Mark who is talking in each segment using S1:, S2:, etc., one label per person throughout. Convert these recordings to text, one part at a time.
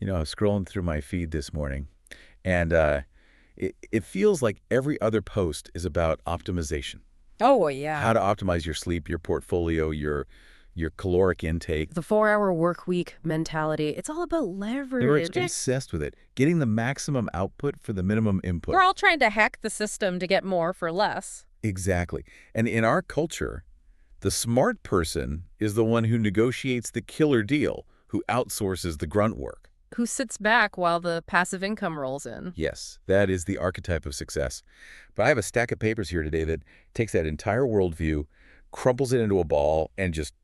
S1: I was scrolling through my feed this morning, and it feels like every other post is about optimization.
S2: Oh, yeah.
S1: How to optimize your sleep, your portfolio, your caloric intake.
S2: The 4-hour work week mentality. It's all about
S1: They're
S2: leverage.
S1: obsessed with it, getting the maximum output for the minimum input.
S2: We're all trying to hack the system to get more for less.
S1: Exactly. And in our culture, the smart person is the one who negotiates the killer deal, who outsources the grunt work.
S2: Who sits back while the passive income rolls in?
S1: Yes, that is the archetype of success. But I have a stack of papers here today that takes that entire worldview, crumples it into a ball, and just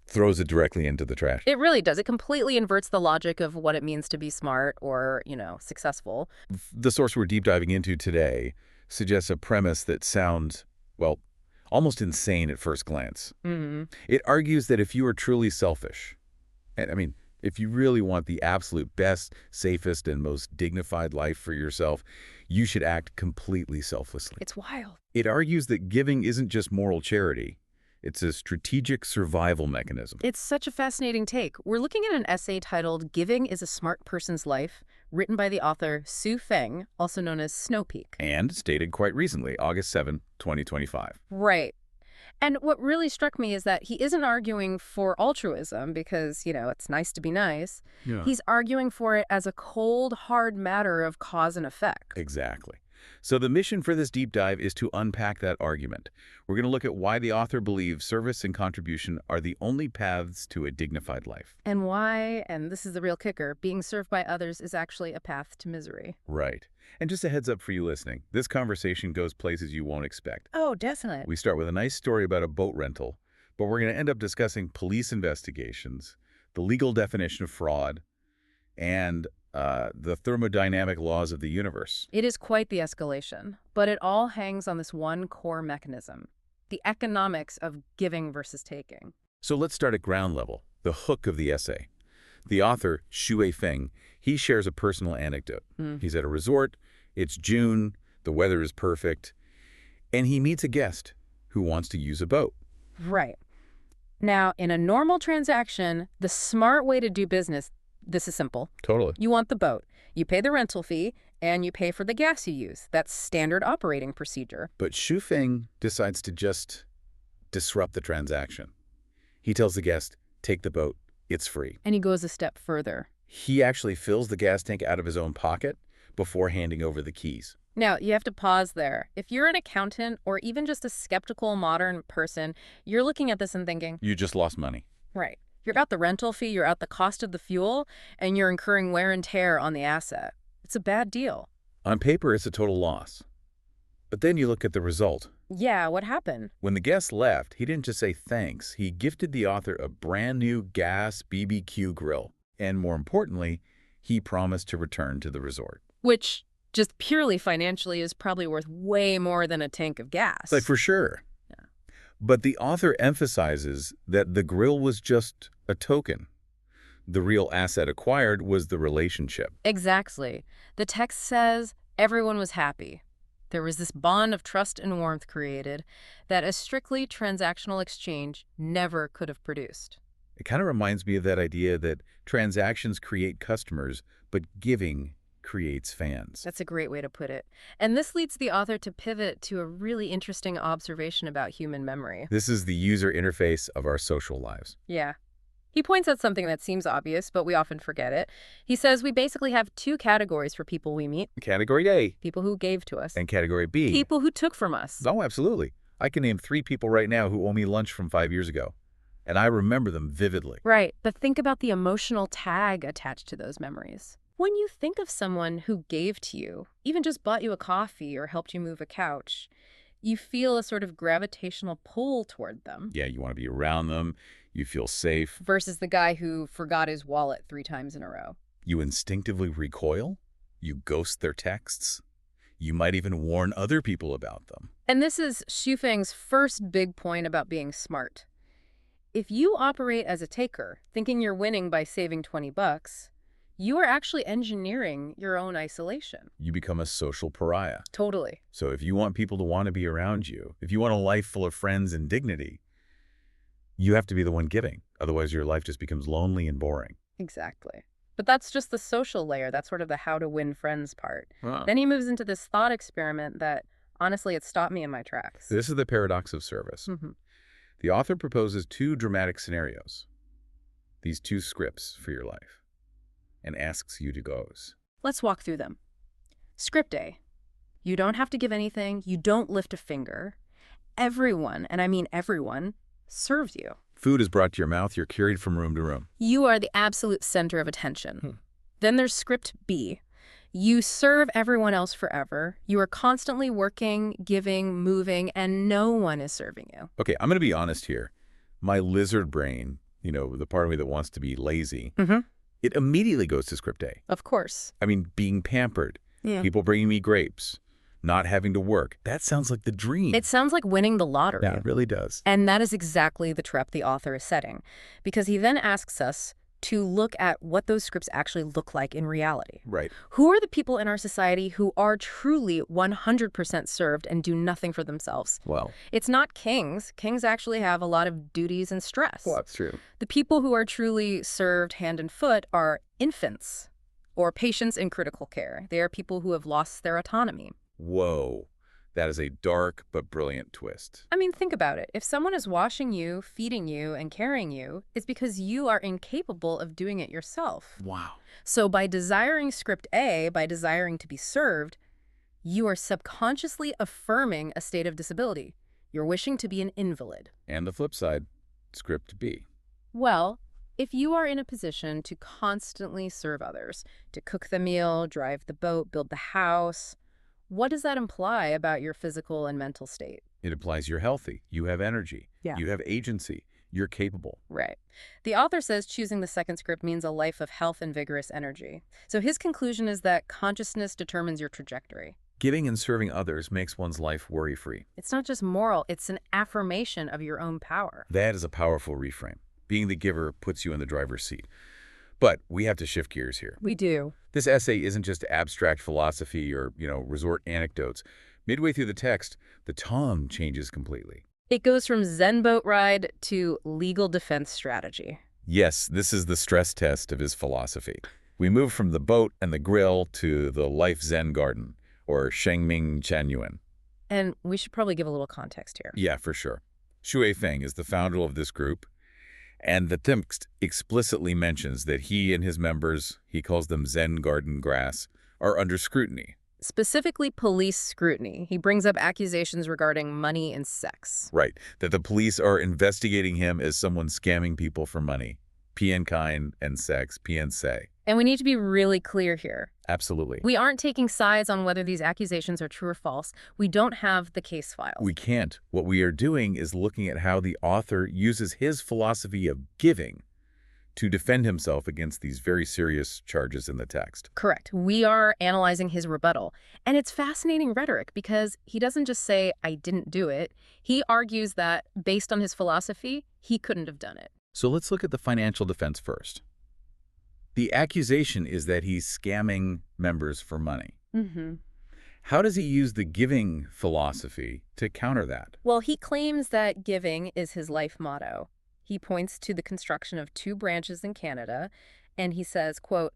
S1: throws it directly into the trash.
S2: It really does. It completely inverts the logic of what it means to be smart or, successful.
S1: The source we're deep diving into today suggests a premise that sounds, well, almost insane at first glance.
S2: hmm
S1: It argues that if you are truly selfish, and I mean, if you really want the absolute best, safest, and most dignified life for yourself, you should act completely selflessly.
S2: It's wild.
S1: It argues that giving isn't just moral charity. It's a strategic survival mechanism.
S2: It's such a fascinating take. We're looking at an essay titled Giving is a Smart Person's Life, written by the author Su Feng, also known as Snowpeak.
S1: And stated quite recently, August 7, 2025.
S2: Right. And what really struck me is that he isn't arguing for altruism because, it's nice to be nice.
S1: Yeah.
S2: He's arguing for it as a cold, hard matter of cause and effect.
S1: Exactly. So the mission for this deep dive is to unpack that argument. We're going to look at why the author believes service and contribution are the only paths to a dignified life.
S2: And why, and this is the real kicker, being served by others is actually a path to misery.
S1: Right. And just a heads up for you listening, this conversation goes places you won't expect.
S2: Oh, definitely.
S1: We start with a nice story about a boat rental, but we're going to end up discussing police investigations, the legal definition of fraud, and the thermodynamic laws of the universe.
S2: It is quite the escalation, but it all hangs on this one core mechanism, the economics of giving versus taking.
S1: So let's start at ground level, the hook of the essay. The author, Xue Feng, he shares a personal anecdote. He's at a resort, it's June, the weather is perfect, and he meets a guest who wants to use a boat.
S2: Right. Now, in a normal transaction, the smart way to do business, this is simple.
S1: Totally.
S2: You want the boat, you pay the rental fee, and you pay for the gas you use. That's standard operating procedure.
S1: But Xu Feng decides to just disrupt the transaction. He tells the guest, take the boat, it's free.
S2: And he goes a step further.
S1: He actually fills the gas tank out of his own pocket before handing over the keys.
S2: Now, you have to pause there. If you're an accountant or even just a skeptical modern person, you're looking at this and thinking,
S1: You just lost money.
S2: right, you're out the rental fee, you're out the cost of the fuel, and you're incurring wear and tear on the asset. It's a bad deal.
S1: On paper, it's a total loss. But then you look at the result.
S2: Yeah, what happened?
S1: When the guest left, he didn't just say thanks. He gifted the author a brand new gas BBQ grill. And more importantly, he promised to return to the resort.
S2: Which, just purely financially, is probably worth way more than a tank of gas.
S1: Like, for sure.
S2: Yeah.
S1: But the author emphasizes that the grill was just a token. The real asset acquired was the relationship.
S2: Exactly. The text says everyone was happy. There was this bond of trust and warmth created that a strictly transactional exchange never could have produced.
S1: It kind of reminds me of that idea that transactions create customers, but giving creates fans.
S2: That's a great way to put it. And this leads the author to pivot to a really interesting observation about human memory.
S1: This is the user interface of our social lives.
S2: Yeah. He points out something that seems obvious, but we often forget it. He says we basically have two categories for people we meet.
S1: Category A
S2: People who gave to us.
S1: and Category B.
S2: People who took from us.
S1: Oh, absolutely. I can name 3 people right now who owe me lunch from 5 years ago, and I remember them vividly.
S2: Right, but think about the emotional tag attached to those memories. When you think of someone who gave to you, even just bought you a coffee or helped you move a couch, you feel a sort of gravitational pull toward them.
S1: Yeah, you want to be around them. You feel safe.
S2: Versus the guy who forgot his wallet 3 times in a row.
S1: You instinctively recoil. You ghost their texts. You might even warn other people about them.
S2: And this is Xu Feng's first big point about being smart. If you operate as a taker, thinking you're winning by saving $20, you are actually engineering your own isolation.
S1: You become a social pariah.
S2: Totally.
S1: So if you want people to want to be around you, if you want a life full of friends and dignity, you have to be the one giving. Otherwise, your life just becomes lonely and boring.
S2: Exactly. But that's just the social layer. That's sort of the how to win friends part.
S1: Huh.
S2: Then he moves into this thought experiment that, honestly, it stopped me in my tracks.
S1: This is the paradox of service. The author proposes two dramatic scenarios, these two scripts for your life, and asks you to goes.
S2: Let's walk through them. Script A. You don't have to give anything. You don't lift a finger. Everyone, and I mean everyone, serves you.
S1: Food is brought to your mouth. You're carried from room to room.
S2: You are the absolute center of attention. Then there's script B. You serve everyone else forever. You are constantly working, giving, moving, and no one is serving you.
S1: Okay, I'm going to be honest here. My lizard brain, the part of me that wants to be lazy, it immediately goes to script A.
S2: Of course.
S1: I mean, being pampered,
S2: Yeah.
S1: people bringing me grapes, not having to work. That sounds like the dream.
S2: It sounds like winning the lottery.
S1: Yeah, it really does.
S2: And that is exactly the trap the author is setting, because he then asks us to look at what those scripts actually look like in reality.
S1: Right.
S2: Who are the people in our society who are truly 100% served and do nothing for themselves?
S1: Well,
S2: It's not kings. Kings actually have a lot of duties and stress.
S1: that's true.
S2: The people who are truly served hand and foot are infants or patients in critical care. They are people who have lost their autonomy.
S1: Whoa. That is a dark but brilliant twist.
S2: I mean, think about it. If someone is washing you, feeding you, and carrying you, it's because you are incapable of doing it yourself.
S1: Wow.
S2: So by desiring script A, by desiring to be served, you are subconsciously affirming a state of disability. You're wishing to be an invalid.
S1: And the flip side, script B.
S2: Well, if you are in a position to constantly serve others, to cook the meal, drive the boat, build the house, what does that imply about your physical and mental state?
S1: It implies you're healthy, you have energy,
S2: Yeah.
S1: you have agency, you're capable.
S2: Right. The author says choosing the second script means a life of health and vigorous energy. So his conclusion is that consciousness determines your trajectory.
S1: Giving and serving others makes one's life worry-free.
S2: It's not just moral, it's an affirmation of your own power.
S1: That is a powerful reframe. Being the giver puts you in the driver's seat. But we have to shift gears here.
S2: We do.
S1: This essay isn't just abstract philosophy or, resort anecdotes. Midway through the text, the tone changes completely.
S2: It goes from Zen boat ride to legal defense strategy.
S1: Yes, this is the stress test of his philosophy. We move from the boat and the grill to the life Zen garden, or Shengming Chanyuan.
S2: And we should probably give a little context here.
S1: Yeah, for sure. Xue Feng is the founder of this group, and the text explicitly mentions that he and his members, he calls them Zen garden grass, are under scrutiny.
S2: Specifically police scrutiny. He brings up accusations regarding money and sex.
S1: Right, that the police are investigating him as someone scamming people for money. Pian kind and sex, pian say.
S2: And we need to be really clear here.
S1: Absolutely.
S2: We aren't taking sides on whether these accusations are true or false. We don't have the case file.
S1: We can't. What we are doing is looking at how the author uses his philosophy of giving to defend himself against these very serious charges in the text.
S2: Correct. We are analyzing his rebuttal. And it's fascinating rhetoric because he doesn't just say, I didn't do it. He argues that, based on his philosophy, he couldn't have done it.
S1: So let's look at the financial defense first. The accusation is that he's scamming members for money. How does he use the giving philosophy to counter that?
S2: Well, he claims that giving is his life motto. He points to the construction of 2 branches in Canada, and he says, quote,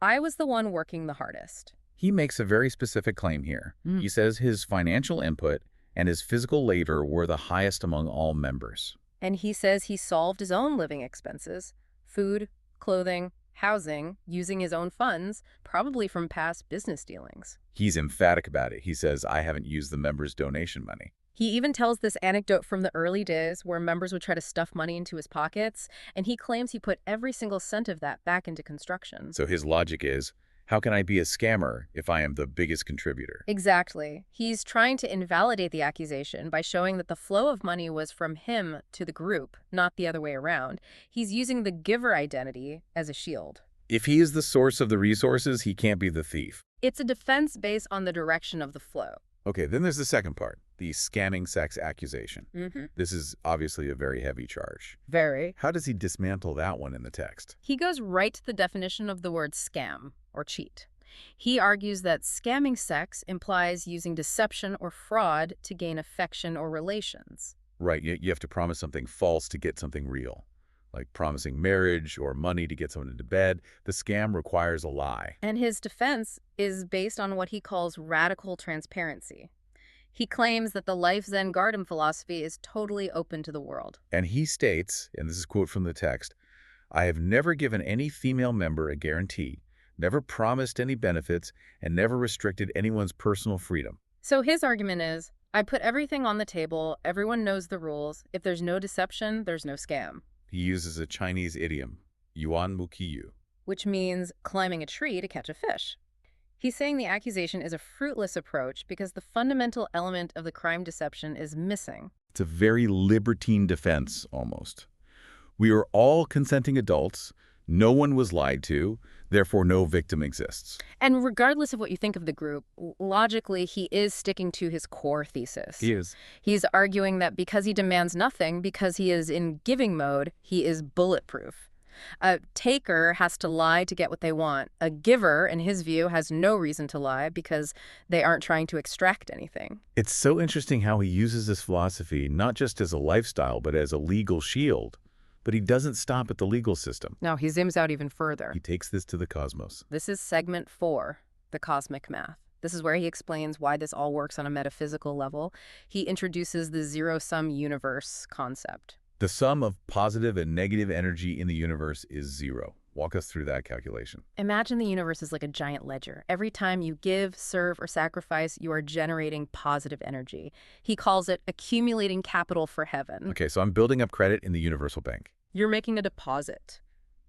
S2: I was the one working the hardest.
S1: He makes a very specific claim here. He says his financial input and his physical labor were the highest among all members.
S2: And he says he solved his own living expenses, food, clothing, housing, using his own funds, probably from past business dealings.
S1: He's emphatic about it. He says, I haven't used the members' donation money.
S2: He even tells this anecdote from the early days where members would try to stuff money into his pockets, and he claims he put every single cent of that back into construction.
S1: So his logic is, how can I be a scammer if I am the biggest contributor?
S2: Exactly. He's trying to invalidate the accusation by showing that the flow of money was from him to the group, not the other way around. He's using the giver identity as a shield.
S1: If he is the source of the resources, he can't be the thief.
S2: It's a defense based on the direction of the flow.
S1: Okay, then there's the second part, the scamming sex accusation. This is obviously a very heavy charge.
S2: Very.
S1: How does he dismantle that one in the text?
S2: He goes right to the definition of the word scam, or cheat. He argues that scamming sex implies using deception or fraud to gain affection or relations.
S1: Right, you have to promise something false to get something real. like promising marriage or money to get someone into bed. The scam requires a lie.
S2: And his defense is based on what he calls radical transparency. He claims that the Life Zen Garden philosophy is totally open to the world.
S1: And he states, and this is a quote from the text, "I have never given any female member a guarantee, never promised any benefits, and never restricted anyone's personal freedom."
S2: So his argument is, I put everything on the table, everyone knows the rules. If there's no deception, there's no scam.
S1: He uses a Chinese idiom, yuan mu qiyu.
S2: Which means climbing a tree to catch a fish. He's saying the accusation is a fruitless approach because the fundamental element of the crime deception is missing.
S1: It's a very libertine defense, almost. We are all consenting adults. No one was lied to. Therefore, no victim exists.
S2: And regardless of what you think of the group, logically, he is sticking to his core thesis.
S1: He is.
S2: He's arguing that because he demands nothing, because he is in giving mode, he is bulletproof. A taker has to lie to get what they want. A giver, in his view, has no reason to lie because they aren't trying to extract anything.
S1: It's so interesting how he uses this philosophy not just as a lifestyle, but as a legal shield. But he doesn't stop at the legal system.
S2: No, he zooms out even further.
S1: He takes this to the cosmos.
S2: This is segment 4, the cosmic math. This is where he explains why this all works on a metaphysical level. He introduces the zero-sum universe concept.
S1: The sum of positive and negative energy in the universe is zero. Walk us through that calculation.
S2: Imagine the universe is like a giant ledger. Every time you give, serve, or sacrifice, you are generating positive energy. He calls it accumulating capital for heaven.
S1: Okay, so I'm building up credit in the universal bank.
S2: You're making a deposit.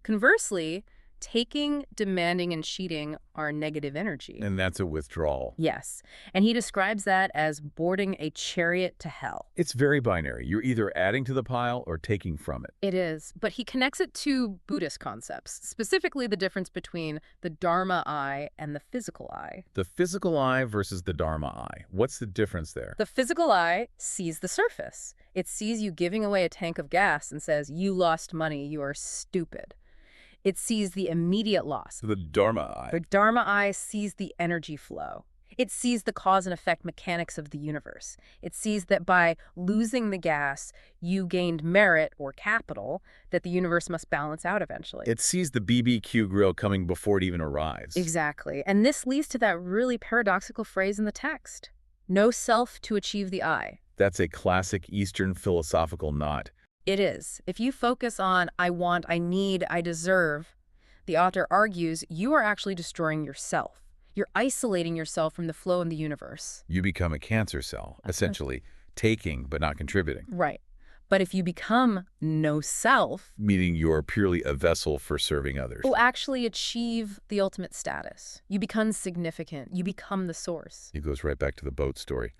S2: Conversely, taking, demanding, and cheating are negative energy.
S1: And that's a withdrawal.
S2: Yes, and he describes that as boarding a chariot to hell.
S1: It's very binary. You're either adding to the pile or taking from it.
S2: It is, but he connects it to Buddhist concepts, specifically the difference between the Dharma eye and the physical eye.
S1: The physical eye versus the Dharma eye. What's the difference there?
S2: The physical eye sees the surface. It sees you giving away a tank of gas and says, you lost money, you are stupid. It sees the immediate loss.
S1: The Dharma eye.
S2: The Dharma eye sees the energy flow. It sees the cause and effect mechanics of the universe. It sees that by losing the gas, you gained merit or capital that the universe must balance out eventually.
S1: It sees the BBQ grill coming before it even arrives.
S2: Exactly. And this leads to that really paradoxical phrase in the text. No self to achieve the I.
S1: That's a classic Eastern philosophical knot.
S2: It is. If you focus on I want, I need, I deserve, the author argues you are actually destroying yourself. You're isolating yourself from the flow in the universe.
S1: You become a cancer cell, essentially taking but not contributing.
S2: Right. But if you become no self,
S1: meaning you're purely a vessel for serving others,
S2: will actually achieve the ultimate status. You become significant. You become the source.
S1: It goes right back to the boat story.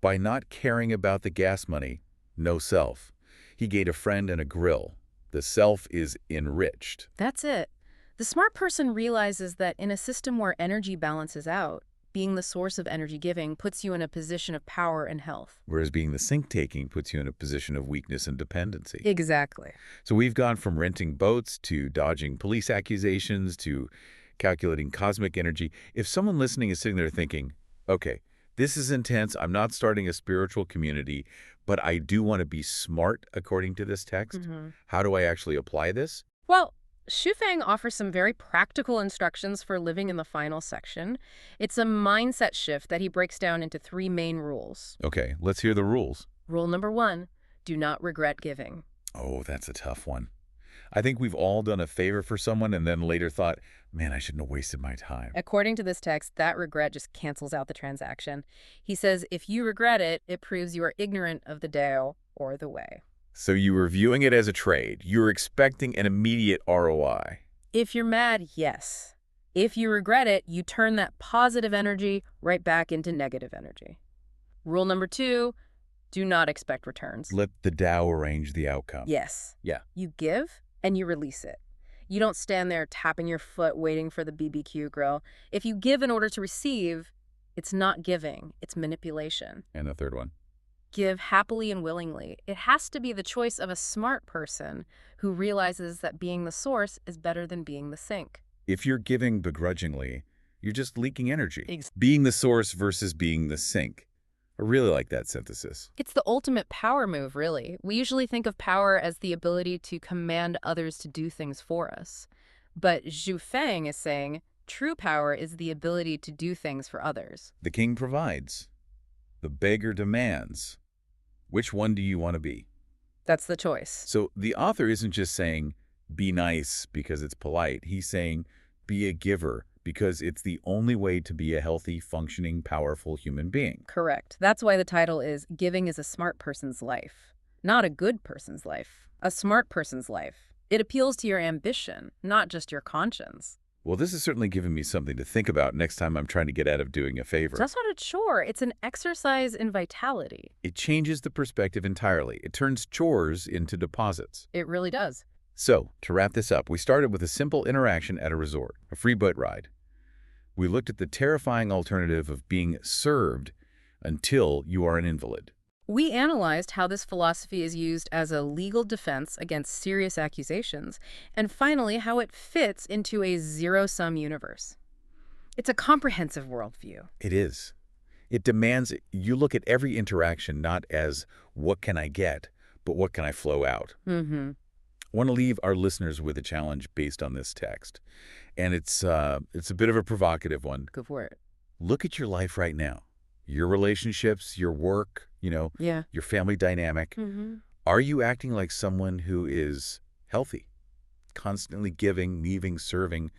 S1: By not caring about the gas money, no self, he gained a friend and a grill. The self is enriched.
S2: That's it. The smart person realizes that in a system where energy balances out, being the source of energy giving puts you in a position of power and health.
S1: Whereas being the sink taking puts you in a position of weakness and dependency.
S2: Exactly.
S1: So we've gone from renting boats to dodging police accusations to calculating cosmic energy. If someone listening is sitting there thinking, okay, this is intense, I'm not starting a spiritual community, but I do want to be smart according to this text. How do I actually apply this?
S2: Well, Xu offers some very practical instructions for living in the final section. It's a mindset shift that he breaks down into 3 main rules.
S1: Okay, let's hear the rules.
S2: Rule number 1, do not regret giving.
S1: Oh, that's a tough one. I think we've all done a favor for someone and then later thought, man, I shouldn't have wasted my time.
S2: According to this text, that regret just cancels out the transaction. He says if you regret it, it proves you are ignorant of the Tao or the way.
S1: So you were viewing it as a trade. You were expecting an immediate ROI.
S2: If you're mad, yes. If you regret it, you turn that positive energy right back into negative energy. Rule number 2, do not expect returns.
S1: Let the Tao arrange the outcome.
S2: Yes.
S1: Yeah.
S2: You give and you release it. You don't stand there tapping your foot waiting for the BBQ grill. If you give in order to receive, it's not giving, it's manipulation.
S1: And the third one?
S2: Give happily and willingly. It has to be the choice of a smart person who realizes that being the source is better than being the sink.
S1: If you're giving begrudgingly, you're just leaking energy. Being the source versus being the sink. I really like that synthesis.
S2: It's the ultimate power move, really. We usually think of power as the ability to command others to do things for us. But Zhu Feng is saying true power is the ability to do things for others.
S1: The king provides. The beggar demands. Which one do you want to be?
S2: That's the choice.
S1: So the author isn't just saying, be nice because it's polite. He's saying, be a giver because it's the only way to be a healthy, functioning, powerful human being.
S2: Correct. That's why the title is Giving is a Smart Person's Life. Not a good person's life. A smart person's life. It appeals to your ambition, not just your conscience.
S1: Well, this has certainly given me something to think about next time I'm trying to get out of doing a favor.
S2: That's not a chore. It's an exercise in vitality.
S1: It changes the perspective entirely. It turns chores into deposits.
S2: It really does.
S1: So, to wrap this up, we started with a simple interaction at a resort, a free boat ride. We looked at the terrifying alternative of being served until you are an invalid.
S2: We analyzed how this philosophy is used as a legal defense against serious accusations, and finally, how it fits into a zero-sum universe. It's a comprehensive worldview.
S1: It is. It demands you look at every interaction not as what can I get, but what can I flow out.
S2: Mm-hmm.
S1: I want to leave our listeners with a challenge based on this text. And it's a bit of a provocative one.
S2: Go for it.
S1: Look at your life right now. Your relationships, your work,
S2: Yeah.
S1: your family dynamic.
S2: Mm-hmm.
S1: Are you acting like someone who is healthy, constantly giving, leaving, serving,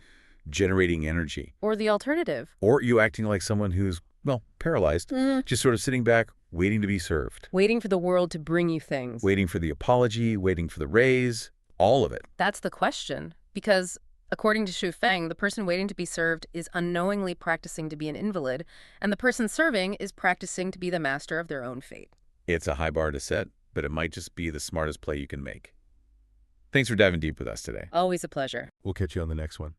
S1: generating energy?
S2: Or the alternative.
S1: Or are you acting like someone who's, well, paralyzed, just sort of sitting back, waiting to be served?
S2: Waiting for the world to bring you things.
S1: Waiting for the apology, waiting for the raise, all of it.
S2: That's the question. Because according to Zhu Feng, the person waiting to be served is unknowingly practicing to be an invalid, and the person serving is practicing to be the master of their own fate.
S1: It's a high bar to set, but it might just be the smartest play you can make. Thanks for diving deep with us today.
S2: Always a pleasure.
S1: We'll catch you on the next one.